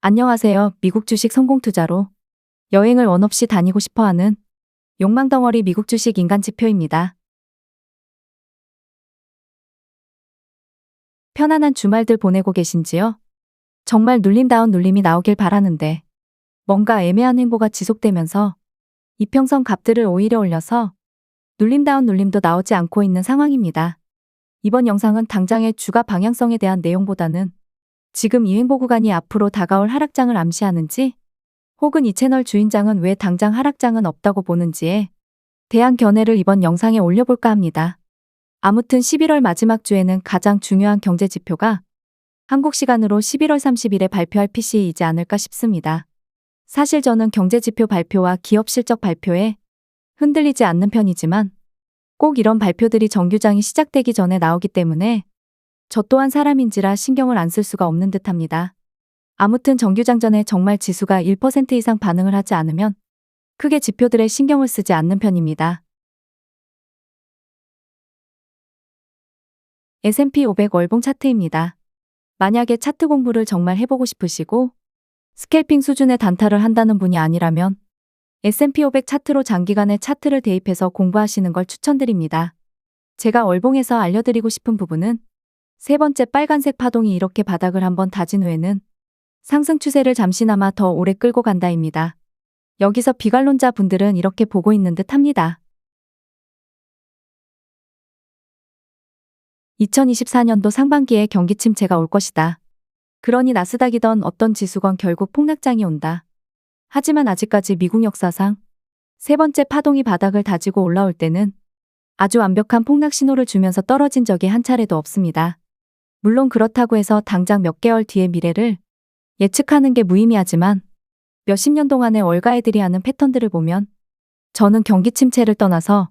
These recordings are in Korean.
안녕하세요. 미국 주식 성공 투자로 여행을 원 없이 다니고 싶어 하는 욕망덩어리 미국 주식 인간 지표입니다. 편안한 주말들 보내고 계신지요? 정말 눌림다운 눌림이 나오길 바라는데 뭔가 애매한 행보가 지속되면서 이평선 값들을 오히려 올려서 눌림다운 눌림도 나오지 않고 있는 상황입니다. 이번 영상은 당장의 주가 방향성에 대한 내용보다는 지금 이 횡보 구간이 앞으로 다가올 하락장을 암시하는지 혹은 이 채널 주인장은 왜 당장 하락장은 없다고 보는지에 대한 견해를 이번 영상에 올려볼까 합니다. 아무튼 11월 마지막 주에는 가장 중요한 경제 지표가 한국 시간으로 11월 30일에 발표할 PCE이지 않을까 싶습니다. 사실 저는 경제 지표 발표와 기업 실적 발표에 흔들리지 않는 편이지만 꼭 이런 발표들이 정규장이 시작되기 전에 나오기 때문에 저 또한 사람인지라 신경을 안 쓸 수가 없는 듯합니다. 아무튼 정규장 전에 정말 지수가 1% 이상 반응을 하지 않으면 크게 지표들에 신경을 쓰지 않는 편입니다. S&P 500 월봉 차트입니다. 만약에 차트 공부를 정말 해보고 싶으시고 스캘핑 수준의 단타를 한다는 분이 아니라면 S&P 500 차트로 장기간의 차트를 대입해서 공부하시는 걸 추천드립니다. 제가 월봉에서 알려드리고 싶은 부분은 세 번째 빨간색 파동이 이렇게 바닥을 한번 다진 후에는 상승 추세를 잠시나마 더 오래 끌고 간다입니다. 여기서 비관론자 분들은 이렇게 보고 있는 듯 합니다. 2024년도 상반기에 경기 침체가 올 것이다. 그러니 나스닥이던 어떤 지수건 결국 폭락장이 온다. 하지만 아직까지 미국 역사상 세 번째 파동이 바닥을 다지고 올라올 때는 아주 완벽한 폭락 신호를 주면서 떨어진 적이 한 차례도 없습니다. 물론 그렇다고 해서 당장 몇 개월 뒤의 미래를 예측하는 게 무의미하지만 몇십 년 동안의 월가애들이 하는 패턴들을 보면 저는 경기 침체를 떠나서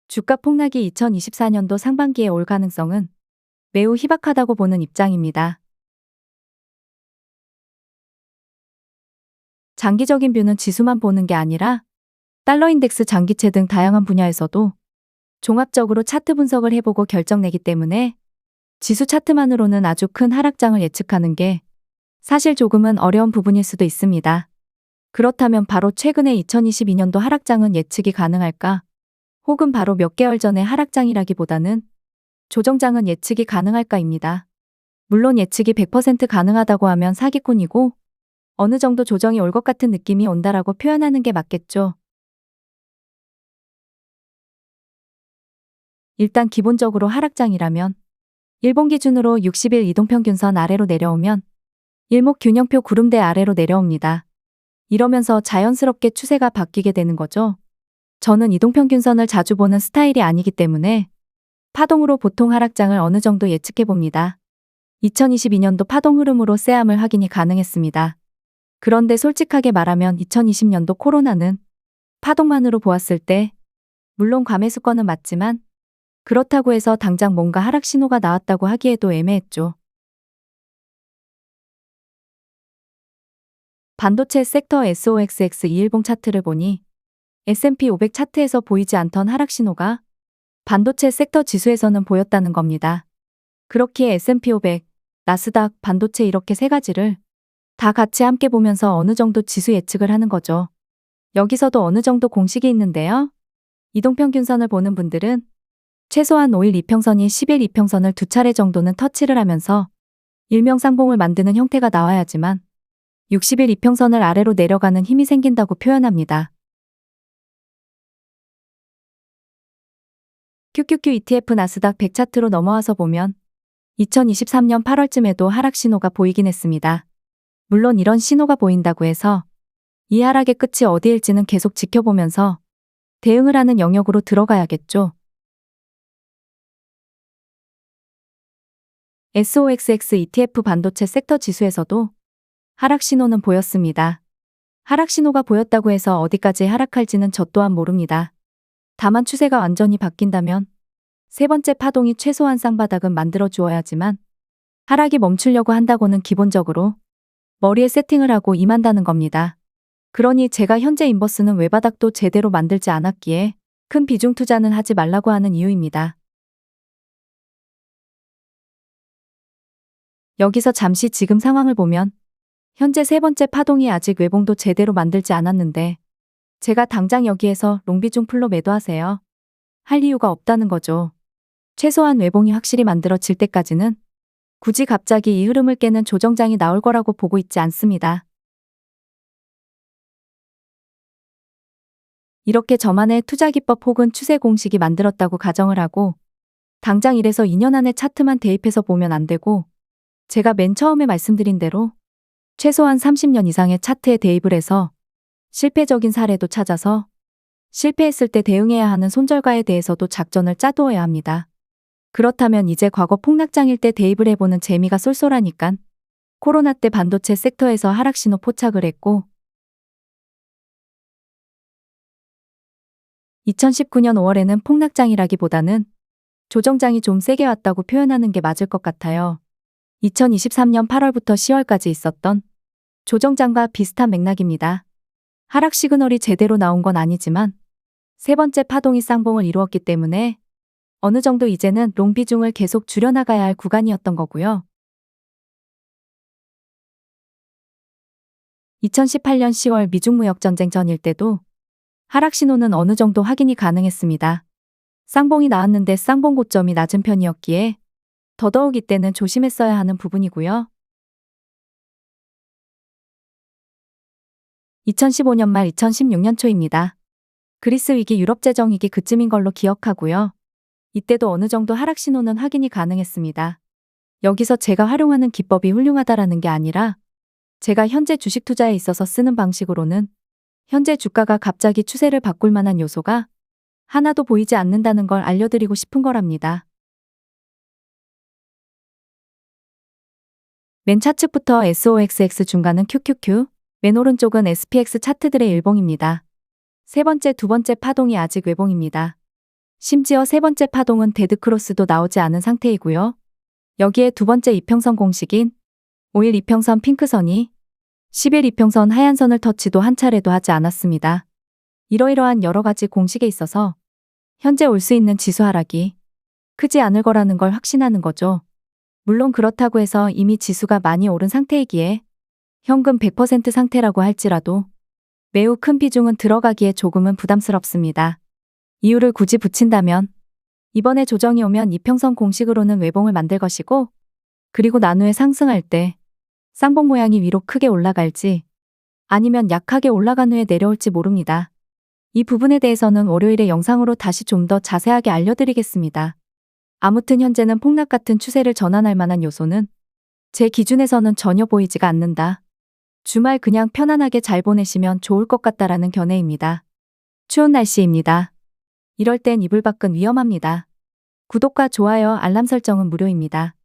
주가 폭락이 2024년도 상반기에 올 가능성은 매우 희박하다고 보는 입장입니다. 장기적인 뷰는 지수만 보는 게 아니라 달러 인덱스 장기채 등 다양한 분야에서도 종합적으로 차트 분석을 해보고 결정 내기 때문에 지수 차트만으로는 아주 큰 하락장을 예측하는 게 사실 조금은 어려운 부분일 수도 있습니다. 그렇다면 바로 최근의 2022년도 하락장은 예측이 가능할까? 혹은 바로 몇 개월 전의 하락장이라기보다는 조정장은 예측이 가능할까입니다. 물론 예측이 100% 가능하다고 하면 사기꾼이고 어느 정도 조정이 올 것 같은 느낌이 온다라고 표현하는 게 맞겠죠. 일단 기본적으로 하락장이라면 일본 기준으로 60일 이동평균선 아래로 내려오면 일목균형표 구름대 아래로 내려옵니다. 이러면서 자연스럽게 추세가 바뀌게 되는 거죠. 저는 이동평균선을 자주 보는 스타일이 아니기 때문에 파동으로 보통 하락장을 어느 정도 예측해 봅니다. 2022년도 파동 흐름으로 쎄함을 확인이 가능했습니다. 그런데 솔직하게 말하면 2020년도 코로나는 파동만으로 보았을 때 물론 과매수권은 맞지만 그렇다고 해서 당장 뭔가 하락 신호가 나왔다고 하기에도 애매했죠. 반도체 섹터 SOXX 2일봉 차트를 보니 S&P 500 차트에서 보이지 않던 하락 신호가 반도체 섹터 지수에서는 보였다는 겁니다. 그렇기에 S&P 500, 나스닥, 반도체 이렇게 세 가지를 다 같이 함께 보면서 어느 정도 지수 예측을 하는 거죠. 여기서도 어느 정도 공식이 있는데요. 이동평균선을 보는 분들은 최소한 5일 이평선이 10일 이평선을 두 차례 정도는 터치를 하면서 일명상봉을 만드는 형태가 나와야지만 60일 이평선을 아래로 내려가는 힘이 생긴다고 표현합니다. QQQ ETF 나스닥 100 차트로 넘어와서 보면 2023년 8월쯤에도 하락 신호가 보이긴 했습니다. 물론 이런 신호가 보인다고 해서 이 하락의 끝이 어디일지는 계속 지켜보면서 대응을 하는 영역으로 들어가야겠죠. SOXX ETF 반도체 섹터 지수에서도 하락 신호는 보였습니다. 하락 신호가 보였다고 해서 어디까지 하락할지는 저 또한 모릅니다. 다만 추세가 완전히 바뀐다면 세 번째 파동이 최소한 쌍바닥은 만들어 주어야지만 하락이 멈추려고 한다고는 기본적으로 머리에 세팅을 하고 임한다는 겁니다. 그러니 제가 현재 인버스는 외바닥도 제대로 만들지 않았기에 큰 비중 투자는 하지 말라고 하는 이유입니다. 여기서 잠시 지금 상황을 보면 현재 세 번째 파동이 아직 외봉도 제대로 만들지 않았는데 제가 당장 여기에서 롱비중 풀로 매도하세요. 할 이유가 없다는 거죠. 최소한 외봉이 확실히 만들어질 때까지는 굳이 갑자기 이 흐름을 깨는 조정장이 나올 거라고 보고 있지 않습니다. 이렇게 저만의 투자 기법 혹은 추세 공식이 만들었다고 가정을 하고 당장 1에서 2년 안에 차트만 대입해서 보면 안 되고 제가 맨 처음에 말씀드린 대로 최소한 30년 이상의 차트에 대입을 해서 실패적인 사례도 찾아서 실패했을 때 대응해야 하는 손절가에 대해서도 작전을 짜두어야 합니다. 그렇다면 이제 과거 폭락장일 때 대입을 해보는 재미가 쏠쏠하니깐 코로나 때 반도체 섹터에서 하락신호 포착을 했고 2019년 5월에는 폭락장이라기보다는 조정장이 좀 세게 왔다고 표현하는 게 맞을 것 같아요. 2023년 8월부터 10월까지 있었던 조정장과 비슷한 맥락입니다. 하락 시그널이 제대로 나온 건 아니지만 세 번째 파동이 쌍봉을 이루었기 때문에 어느 정도 이제는 롱 비중을 계속 줄여나가야 할 구간이었던 거고요. 2018년 10월 미중무역전쟁 전일 때도 하락 신호는 어느 정도 확인이 가능했습니다. 쌍봉이 나왔는데 쌍봉 고점이 낮은 편이었기에 더더욱 이때는 조심했어야 하는 부분이고요. 2015년 말 2016년 초입니다. 그리스 위기, 유럽 재정 위기 그쯤인 걸로 기억하고요. 이때도 어느 정도 하락 신호는 확인이 가능했습니다. 여기서 제가 활용하는 기법이 훌륭하다라는 게 아니라 제가 현재 주식 투자에 있어서 쓰는 방식으로는 현재 주가가 갑자기 추세를 바꿀 만한 요소가 하나도 보이지 않는다는 걸 알려드리고 싶은 거랍니다. 맨 차측부터 SOXX 중간은 QQQ, 맨 오른쪽은 SPX 차트들의 일봉입니다. 세 번째, 두 번째 파동이 아직 외봉입니다. 심지어 세 번째 파동은 데드크로스도 나오지 않은 상태이고요. 여기에 두 번째 이평선 공식인 5일 이평선 핑크선이 10일 이평선 하얀선을 터치도 한 차례도 하지 않았습니다. 이러이러한 여러 가지 공식에 있어서 현재 올 수 있는 지수 하락이 크지 않을 거라는 걸 확신하는 거죠. 물론 그렇다고 해서 이미 지수가 많이 오른 상태이기에 현금 100% 상태라고 할지라도 매우 큰 비중은 들어가기에 조금은 부담스럽습니다. 이유를 굳이 붙인다면 이번에 조정이 오면 이평선 공식으로는 외봉을 만들 것이고 그리고 나누에 상승할 때 쌍봉 모양이 위로 크게 올라갈지 아니면 약하게 올라간 후에 내려올지 모릅니다. 이 부분에 대해서는 월요일에 영상으로 다시 좀 더 자세하게 알려드리겠습니다. 아무튼 현재는 폭락 같은 추세를 전환할 만한 요소는 제 기준에서는 전혀 보이지가 않는다. 주말 그냥 편안하게 잘 보내시면 좋을 것 같다라는 견해입니다. 추운 날씨입니다. 이럴 땐 이불 밖은 위험합니다. 구독과 좋아요, 알람 설정은 무료입니다.